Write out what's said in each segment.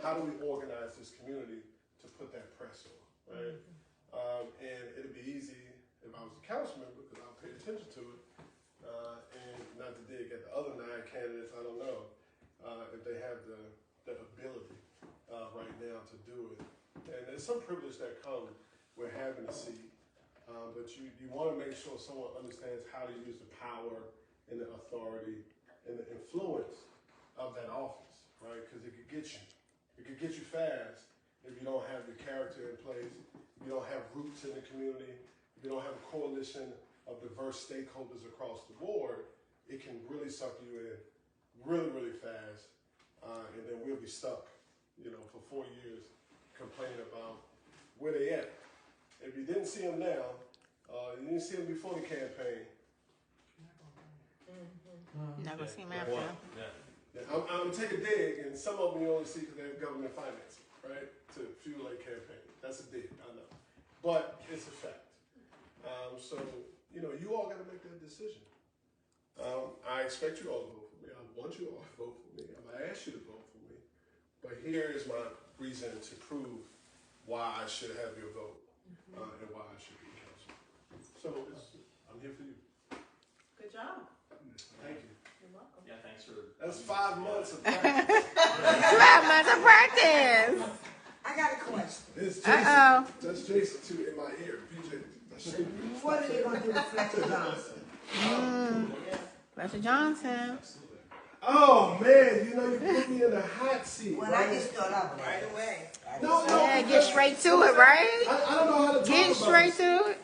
how do we organize this community to put that press on, right? And it'd be easy if I was a council member, because I'll pay attention to it, and not to dig at the other 9 candidates, I don't know if they have the ability right now to do it. And there's some privilege that comes with having a seat, but you want to make sure someone understands how to use the power and the authority and the influence of that office, right? Because it could get you. It could get you fast if you don't have your character in place, if you don't have roots in the community, if you don't have a coalition of diverse stakeholders across the board. It can really suck you in really, really fast, and then we'll be stuck, for 4 years complaining about where they at. If you didn't see them now, you didn't see them before the campaign. You're not going to see them after. Yeah, I'm going to take a dig, and some of them you only see because they have government financing, right, to fuel a campaign. That's a dig, I know. But it's a fact. So, you all got to make that decision. I expect you all to vote for me. I want you all to vote for me. I'm going to ask you to vote for me. But here is my reason to prove why I should have your vote and why I should be council. So I'm here for you. Good job. Thank you. You're welcome. Yeah, thanks for. That's 5 months of practice. 5 months of practice. I got a question. It's Jason. That's Jason too in my ear. PJ. What are they going to do with Fletcher Johnson? Fletcher Johnson. Oh man, you put me in the hot seat. Well, right? I just thought up right away. No, Yeah, get straight to it, right? I don't know how to talk Get about straight this. to it.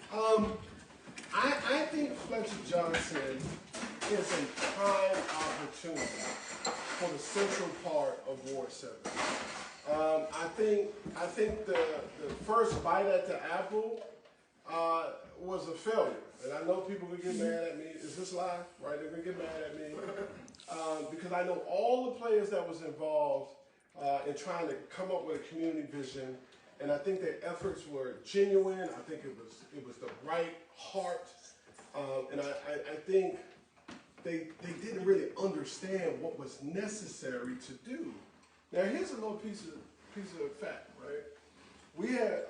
I think Fletcher Johnson is a prime opportunity for the central part of Ward 7. I think the first bite at the apple was a failure. And I know people will get mad at me. Is this live? Right? They're going to get mad at me. Because I know all the players that was involved in trying to come up with a community vision. And I think their efforts were genuine. I think it was the right heart. And I think they didn't really understand what was necessary to do. Now here's a little piece of fact, right? We had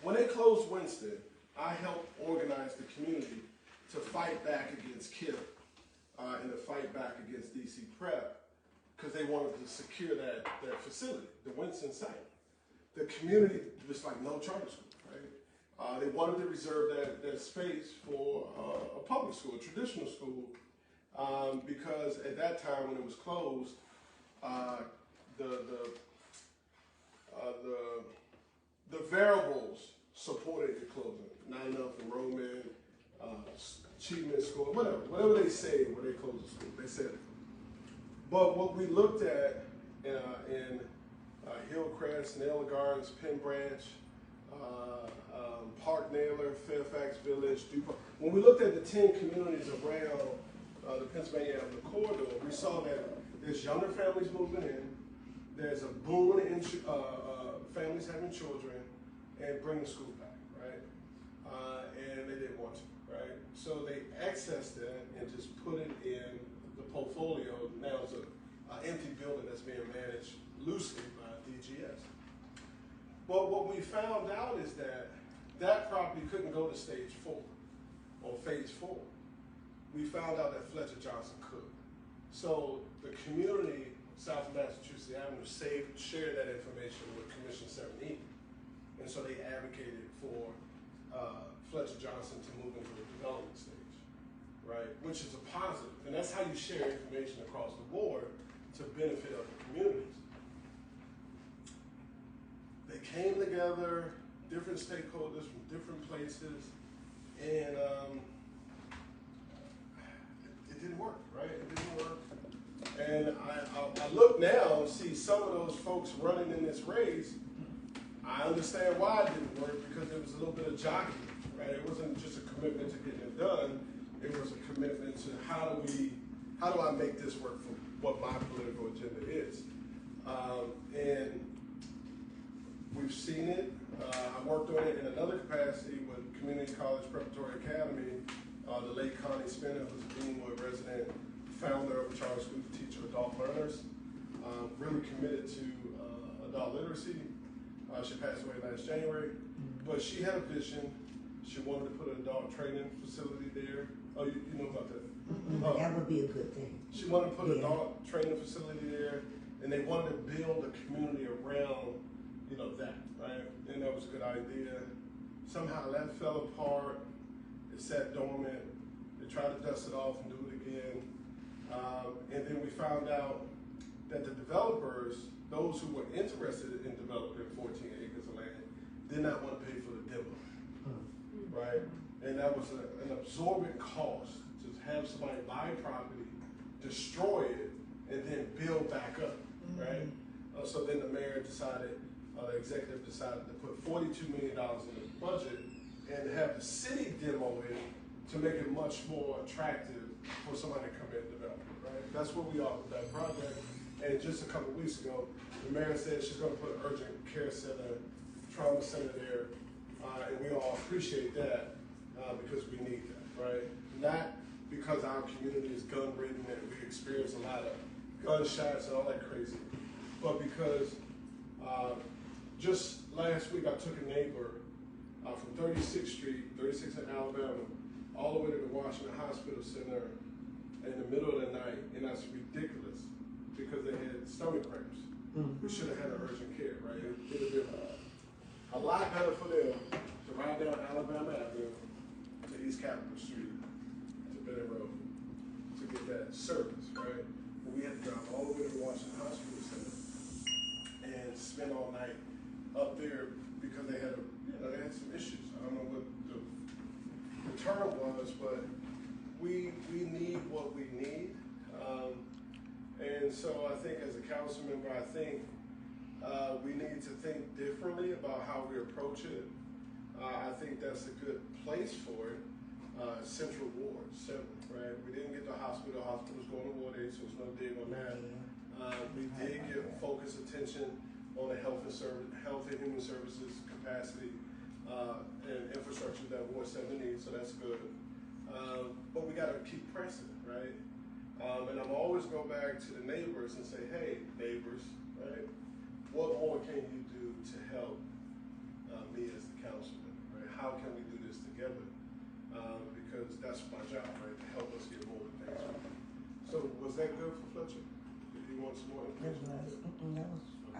when they closed Winston, I helped organize the community to fight back against KIP and to fight back against DC Prep because they wanted to secure that facility, the Winston site. The community was like no charter school, right? They wanted to reserve that space for a public school, a traditional school, because at that time when it was closed, the variables supported the closing. Not enough enrollment, achievement score, whatever they say when they close the school, they said it. But what we looked at in Hillcrest, Naylor Gardens, Penn Branch, Park Naylor, Fairfax Village, DuPont, when we looked at the 10 communities around the Pennsylvania Avenue corridor, we saw that there's younger families moving in, there's a boom in families having children, and bringing school back, right? And they didn't want to, right? So they accessed that and just put it in the portfolio. Now it's an empty building that's being managed loosely by DGS. But what we found out is that property couldn't go to stage 4 or phase 4. We found out that Fletcher Johnson could. So the community, south of Massachusetts Avenue, shared that information with Commission 7E. And so they advocated for Fletcher Johnson to move into the development stage, right? Which is a positive. And that's how you share information across the board to benefit other communities. They came together, different stakeholders from different places, and it didn't work, right? It didn't work. And I look now and see some of those folks running in this race. I understand why it didn't work, because there was a little bit of jockeying, right? It wasn't just a commitment to getting it done. It was a commitment to how do I make this work for what my political agenda is. And we've seen it. I worked on it in another capacity with Community College Preparatory Academy. The late Connie Spinner, who's a Deanwood resident, founder of a charter school to teach adult learners. really committed to adult literacy. She passed away last January, but she had a vision. She wanted to put an adult training facility there. Oh, you know about that? That would be a good thing. She wanted to put an adult training facility there, and they wanted to build a community around, that, right? And that was a good idea. Somehow that fell apart. It sat dormant. They tried to dust it off and do it again. And then we found out that the developers, those who were interested in developing 14 acres of land, did not want to pay for the demo, right? And that was an absorbent cost to have somebody buy property, destroy it, and then build back up, right? So then the mayor decided, the executive decided to put $42 million in the budget and have the city demo it to make it much more attractive for somebody to come in and develop it, right? That's where we are with that project. And just a couple of weeks ago, the mayor said she's going to put an urgent care center, trauma center there, and we all appreciate that because we need that, right? Not because our community is gun-ridden and we experience a lot of gunshots and all that crazy, but because just last week I took a neighbor from 36th Street, 36th in Alabama, all the way to the Washington Hospital Center in the middle of the night, and that's ridiculous because they had stomach cramps. We should have had an urgent care, right? It would have been a lot better for them to ride down Alabama Avenue to East Capitol Street to Benning Road to get that service, right? But we had to drive all the way to the Washington Hospital Center and spend all night up there because they had they had some issues. I don't know what the term was, but we need what we need. And so I think as a council member, I think we need to think differently about how we approach it. I think that's a good place for it. Central Ward, right? We didn't get the hospital. Hospital's going to Ward 8, so there's no dig on that. We did get focused attention on the health and human services capacity and infrastructure that Ward 7 needs, so that's good. But we got to keep pressing, right? And I'm always go back to the neighbors and say, hey, neighbors, right? What more can you do to help me as the councilman, right? How can we do this together? Because that's my job, right? To help us get more things. So was that good for Fletcher? Did you want some more information?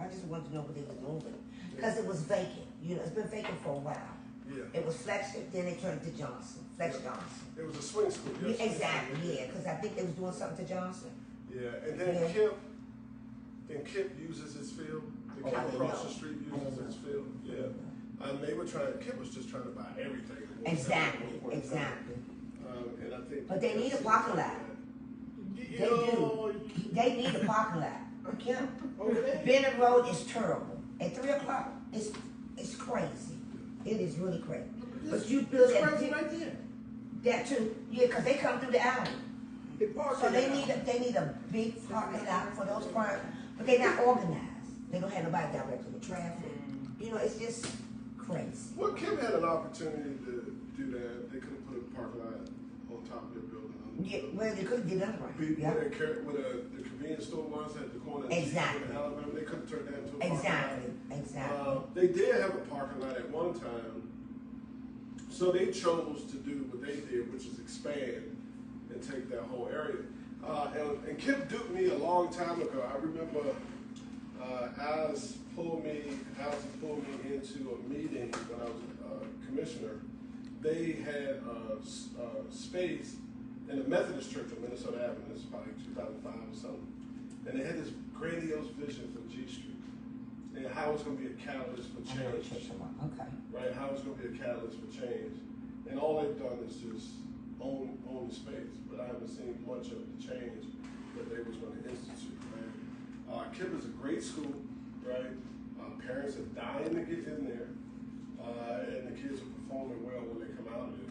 I just wanted to know what they were doing. Because it was vacant. It's been vacant for a while. Yeah. It was Fletcher, then they turned it to Johnson. Johnson. It was a swing school, yes. Exactly, yeah, because I think they was doing something to Johnson. Yeah, and then Kip uses his field. The Kip across the street uses his field. Yeah. Kip was just trying to buy everything. Exactly. And I think. But they need a parking lot. They do. They need a parking lot. Kip, Benning Road is terrible. At 3 o'clock, it's crazy. It is really crazy. But you build that right there. That too, yeah, because they come through the alley. So they need a big parking lot for those parks, but they're not organized. They don't have nobody directing the traffic. It's just crazy. Well, Kim had an opportunity to do that. They could have put a parking lot on top of their building. Yeah, well, they couldn't get underground. Where the convenience store was at the corner. Exactly. In Alabama, they could have turned that into a parking lot. Exactly. They did have a parking lot at one time. So they chose to do what they did, which is expand and take that whole area. And Kip duped me a long time ago. I remember Alice pulled me into a meeting when I was a commissioner. They had space in the Methodist Church on Minnesota Avenue. This was probably 2005 or something. And they had this grandiose vision for G Street and how it's going to be a catalyst for change. Okay. Right? How it's going to be a catalyst for change. And all they've done is just own the space. But I haven't seen much of the change that they was going to institute, right? KIPP is a great school, right? Parents are dying to get in there. And the kids are performing well when they come out of it.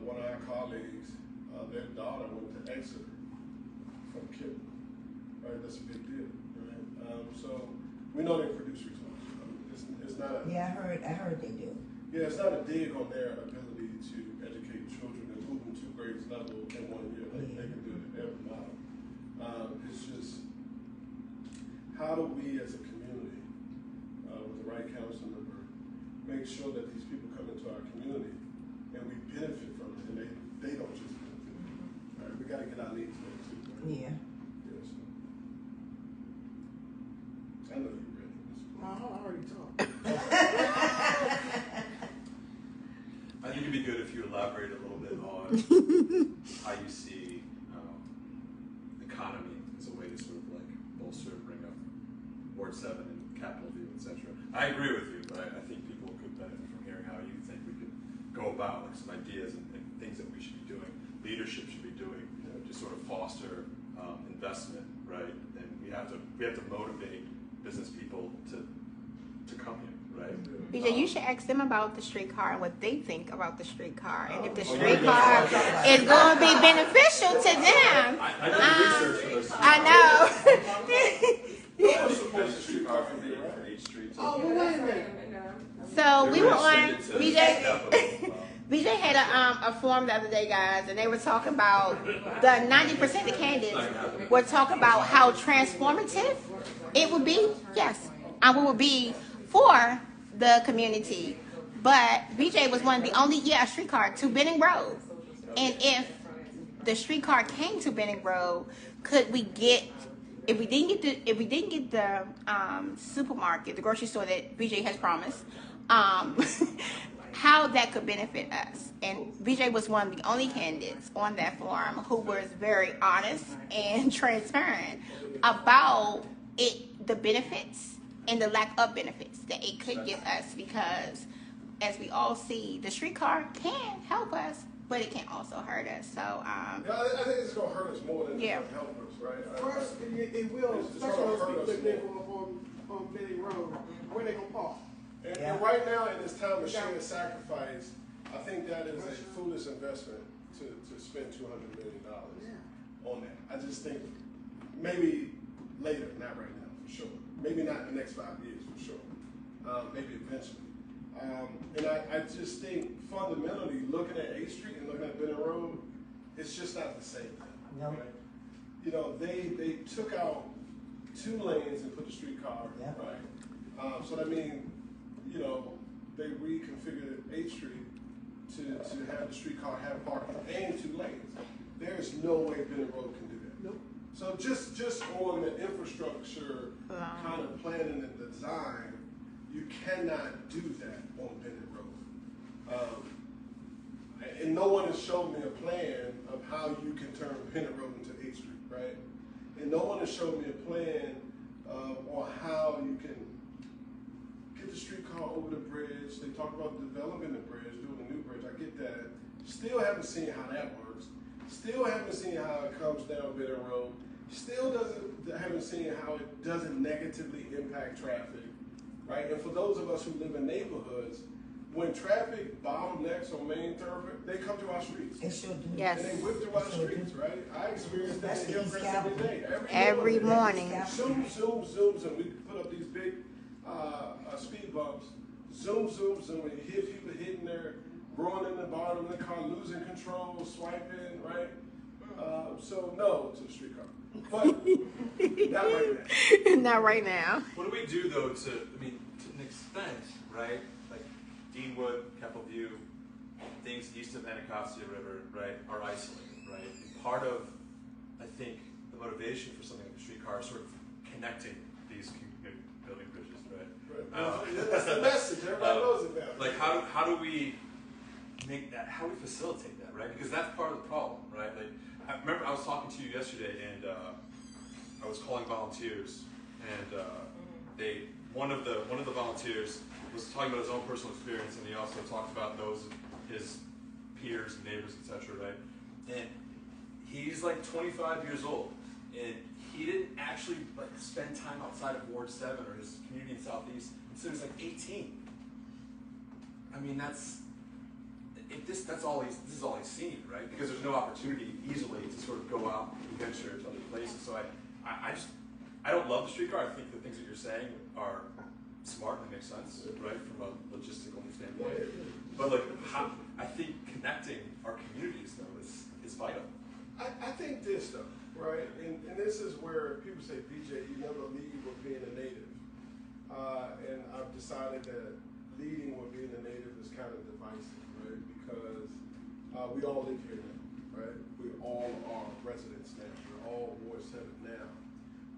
One of our colleagues, their daughter went to Exeter from KIPP. Right? That's a big deal, right? So we know they produce results. It's not a, yeah, I heard they do. Yeah, it's not a dig on their ability to educate children and move them to grades level in 1 year. They can do it at every model. It's just how do we as a community, with the right council member, make sure that these people come into our community and we benefit from it, and they don't just benefit. All right, we got to get our needs met too. Right? Yeah. Yes. I know you're ready. I already talked. I think it'd be good if you elaborate a little bit on how you see economy as a way to sort of like bolster and bring up Ward 7 and Capitol View, etc. I agree with you, but I think people could benefit from hearing how you think we could go about, like some ideas and things that we should be doing, leadership should be doing, to sort of foster investment, right? And we have to motivate business people to come here, right? BJ, you should ask them about the streetcar and what they think about the streetcar, and if the streetcar is going to be beneficial to them. I did research for this. I know. Support the streetcar for H Street. Oh, but wait a minute. So we were on BJ. BJ. BJ had a forum the other day, guys, and they were talking about the 90% of the candidates were talking about how transformative it would be. Yes, and we would be for the community. But BJ was one of the only streetcar to Benning Road. And if the streetcar came to Benning Road, could we get? If we didn't get the supermarket, the grocery store that BJ has promised, how that could benefit us. And BJ was one of the only candidates on that forum who was very honest and transparent about it, the benefits and the lack of benefits that it could give us, because as we all see, the streetcar can help us, but it can also hurt us. So I think it's going to hurt us more than it's going to help us, right? First, it will, especially those people that live on Benning Road. Where they gonna park? And right now, in this time of shared sacrifice, I think that is a foolish investment to spend $200 million on that. I just think maybe later, not right now, for sure. Maybe not in the next 5 years, for sure. Maybe eventually. And I just think fundamentally, looking at 8th Street and looking at Benning Road, it's just not the same thing. No. Right? You know, they took out 2 lanes and put the streetcar, right? So that means, you know, they reconfigured 8th Street to have the streetcar have parking and 2 lanes. There's no way Benning Road can do that. Nope. So just on the infrastructure kind of planning and design, you cannot do that on Benning Road. And no one has shown me a plan of how you can turn Benning Road into 8th Street, right? And no one has shown me a plan on how you can get the streetcar over the bridge. They talk about developing the bridge, doing a new bridge. I get that. Still haven't seen how that works. Still haven't seen how it comes down Benning Road. Still haven't seen how it doesn't negatively impact traffic, right? And for those of us who live in neighborhoods, when traffic bottlenecks on Main Thoroughfare, they come to our streets. It should do. Yes. And they whip through our streets, right? I experience that in Hillcrest every day. Every morning. Zoom, and we put up these big speed bumps. Zoom, and you hear people hitting their, rolling in the bottom of the car, losing control, swiping, right? So no to the streetcar. But not right now. Not right now. What do we do though to an extent, right? Like Deanwood, Capitol View, things east of Anacostia River, right, are isolated, right? And part of, I think, the motivation for something like the streetcar is sort of connecting these building bridges, right? That's the message. Everybody knows it now. Like how do we make that? How do we facilitate that, right? Because that's part of the problem, right? Like I remember I was talking to you yesterday, and I was calling volunteers, and one of the volunteers was talking about his own personal experience, and he also talked about those of his peers and neighbors, etc. Right? And he's like 25 years old, and he didn't actually like spend time outside of Ward 7 or his community in Southeast until he was like 18. I mean, that's all this is all he's seen, right? Because there's no opportunity easily to sort of go out and venture to other places. So I don't love the streetcar. I think the things that you're saying are smart and make sense, right, from a logistical standpoint. But like, I think connecting our communities though is vital. I think this though. right? And this is where people say, BJ, you never lead with being a native. And I've decided that leading with being a native is kind of divisive, right? Because we all live here now, right? We all are residents now. We're all Ward 7 now.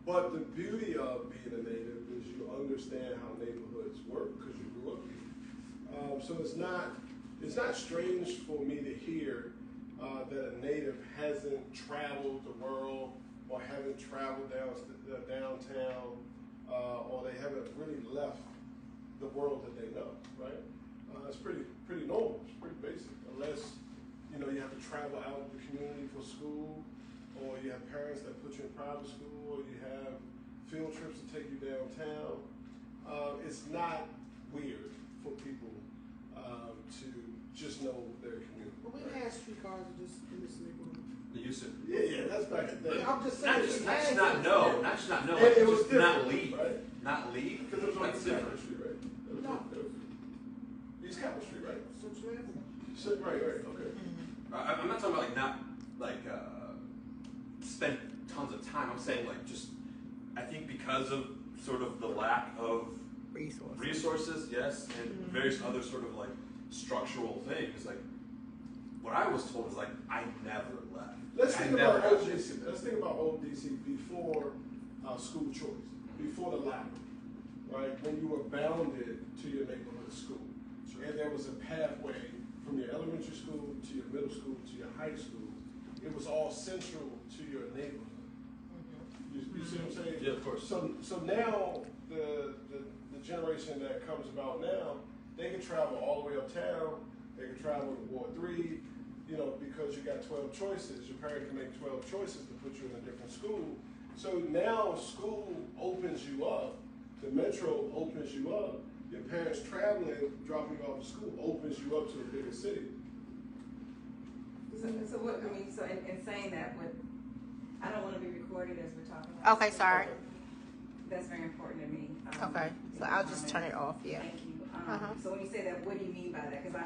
But the beauty of being a native is you understand how neighborhoods work because you grew up here. So it's not strange for me to hear that a native hasn't traveled the world or haven't traveled downtown or they haven't really left the world that they know, right? It's pretty normal. It's pretty basic, unless you have to travel out in the community for school, or you have parents that put you in private school, or you have field trips to take you downtown. It's not weird for people to just know their community. But we had streetcars in this neighborhood. They used to. Yeah, that's back in the day. I'm just Not saying. just not know. Not just not know. It was just not different, leave. right? Not leave. Because it was on That's East different. Capitol Street, right? East Capitol Street, right? Central Avenue. Right, okay. I'm not talking about not spend tons of time. I'm saying I think because of sort of the lack of resources, yes, and various other sort of structural things. What I was told is I never left. Let's think about old DC. Let's think about old DC before school choice, before the ladder, right? When you were bounded to your neighborhood school, and there was a pathway from your elementary school to your middle school to your high school. It was all central to your neighborhood. You see what I'm saying? Yeah, of course. So now the generation that comes about now, they can travel all the way uptown. They can travel to Ward 3. Because you got 12 choices, your parent can make 12 choices to put you in a different school. So now school opens you up, the metro opens you up, your parents traveling, dropping you off to school opens you up to a bigger city. So what, so in saying that, I don't want to be recorded as we're talking about. Okay, sorry. That's very important to me. Okay, so I'll just turn it off, yeah. Thank you. Uh-huh. So when you say that, what do you mean by that? Because